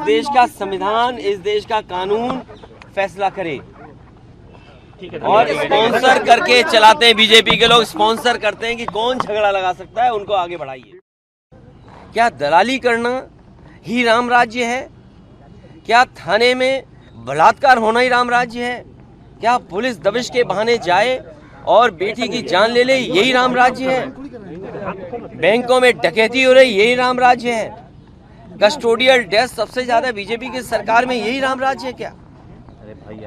देश का संविधान, इस देश का कानून फैसला करे। और स्पॉन्सर करके चलाते हैं बीजेपी के लोग, स्पॉन्सर करते हैं कि कौन झगड़ा लगा सकता है, उनको आगे बढ़ाइए। क्या दलाली करना ही राम राज्य है? क्या थाने में बलात्कार होना ही राम राज्य है? क्या पुलिस दबिश के बहाने जाए और बेटी की जान ले ले, यही राम राज्य है? बैंकों में डकैती हो रही, यही राम राज्य है? कस्टोडियल डेथ सबसे ज्यादा बीजेपी की सरकार में, यही राम राज्य है क्या?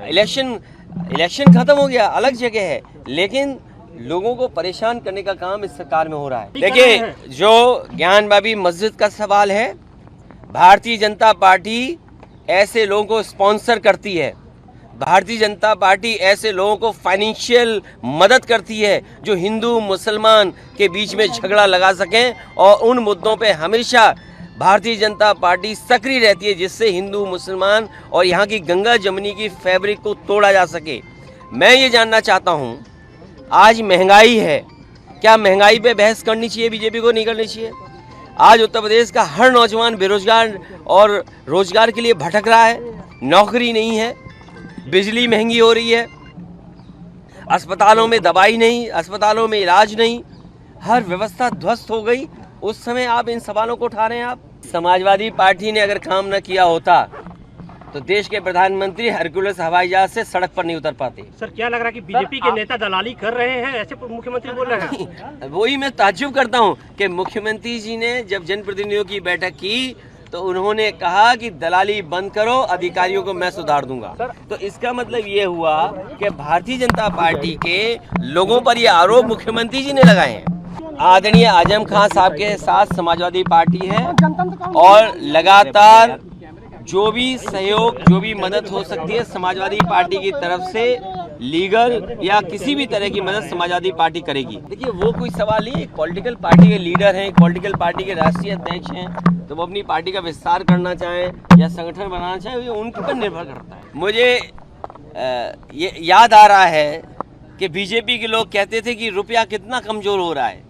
इलेक्शन खत्म हो गया, अलग जगह है, लेकिन लोगों को परेशान करने का काम इस सरकार में हो रहा है। देखिए, जो ज्ञान बाबी मस्जिद का सवाल है, भारतीय जनता पार्टी ऐसे लोगों को स्पॉन्सर करती है। भारतीय जनता पार्टी ऐसे लोगों को फाइनेंशियल मदद करती है जो हिंदू मुसलमान के बीच में झगड़ा लगा सकें, और उन मुद्दों पे हमेशा भारतीय जनता पार्टी सक्रिय रहती है जिससे हिंदू मुसलमान और यहाँ की गंगा जमुनी की फैब्रिक को तोड़ा जा सके। मैं ये जानना चाहता हूँ, आज महंगाई है, क्या महंगाई पे बहस करनी चाहिए बीजेपी को? नहीं करनी चाहिए। आज उत्तर प्रदेश का हर नौजवान बेरोजगार और रोजगार के लिए भटक रहा है, नौकरी नहीं है, बिजली महंगी हो रही है, अस्पतालों में दवाई नहीं, अस्पतालों में इलाज नहीं, हर व्यवस्था ध्वस्त हो गई। उस समय आप इन सवालों को उठा रहे हैं। आप समाजवादी पार्टी ने अगर काम न किया होता तो देश के प्रधानमंत्री हरकुलस हवाई जहाज से सड़क पर नहीं उतर पाते। सर, क्या लग रहा है कि बीजेपी के नेता दलाली कर रहे हैं, ऐसे मुख्यमंत्री बोल रहे हैं? वही मैं ताज्जुब करता हूँ कि मुख्यमंत्री जी ने जब जनप्रतिनिधियों की बैठक की तो उन्होंने कहा कि दलाली बंद करो, अधिकारियों को मैं सुधार दूंगा। तो इसका मतलब ये हुआ कि भारतीय जनता पार्टी के लोगों पर ये आरोप मुख्यमंत्री जी ने लगाए हैं। आदरणीय आजम खान साहब के साथ समाजवादी पार्टी है और लगातार जो भी सहयोग, जो भी मदद हो सकती है समाजवादी पार्टी की तरफ से, लीगल या किसी भी तरह की मदद समाजवादी पार्टी करेगी। देखिए, वो कोई सवाल नहीं है, पॉलिटिकल पार्टी के लीडर हैं, पॉलिटिकल पार्टी के राष्ट्रीय अध्यक्ष हैं, तो वो अपनी पार्टी का विस्तार करना चाहें या संगठन बनाना चाहें, ये उनके ऊपर निर्भर करता है। मुझे ये याद आ रहा है कि बीजेपी के लोग कहते थे कि रुपया कितना कमजोर हो रहा है।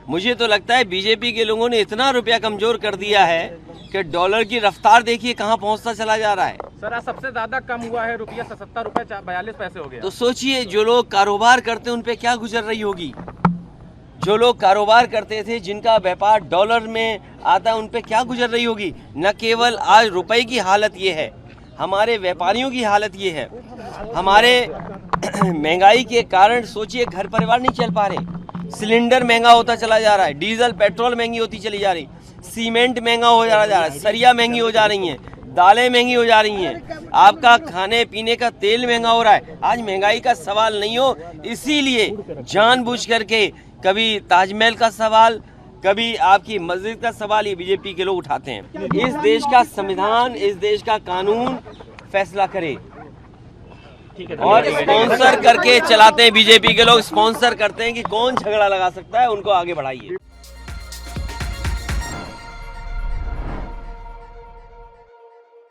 मुझे तो लगता है बीजेपी के लोगों ने इतना रुपया कमजोर कर दिया है कि डॉलर की रफ्तार देखिए कहां पहुंचता चला जा रहा है। सर, आज सबसे ज्यादा कम हुआ है, रुपया 77 रुपए 42 पैसे हो गया। तो सोचिए, जो लोग कारोबार करते हैं उन पे क्या गुजर रही होगी। जो लोग कारोबार करते थे, जिनका व्यापार डॉलर में आता है, उन पे क्या गुजर रही होगी। न केवल आज रुपए की हालत ये है, हमारे व्यापारियों की हालत ये है। हमारे महंगाई के कारण सोचिए, घर परिवार नहीं चल पा रहे, सिलेंडर महंगा होता चला जा रहा है, डीजल पेट्रोल महंगी होती चली जा रही, सीमेंट महंगा हो जा रहा है, सरिया महंगी हो जा रही हैं, दालें महंगी हो जा रही हैं, आपका खाने पीने का तेल महंगा हो रहा है। आज महंगाई का सवाल नहीं हो, इसीलिए जानबूझ करके कभी ताजमहल का सवाल, कभी आपकी मस्जिद का सवाल ये बीजेपी के लोग उठाते हैं। इस देश का संविधान, इस देश का कानून फैसला करे। और स्पॉन्सर करके चलाते हैं बीजेपी के लोग, स्पॉन्सर करते हैं कि कौन झगड़ा लगा सकता है, उनको आगे बढ़ाइए।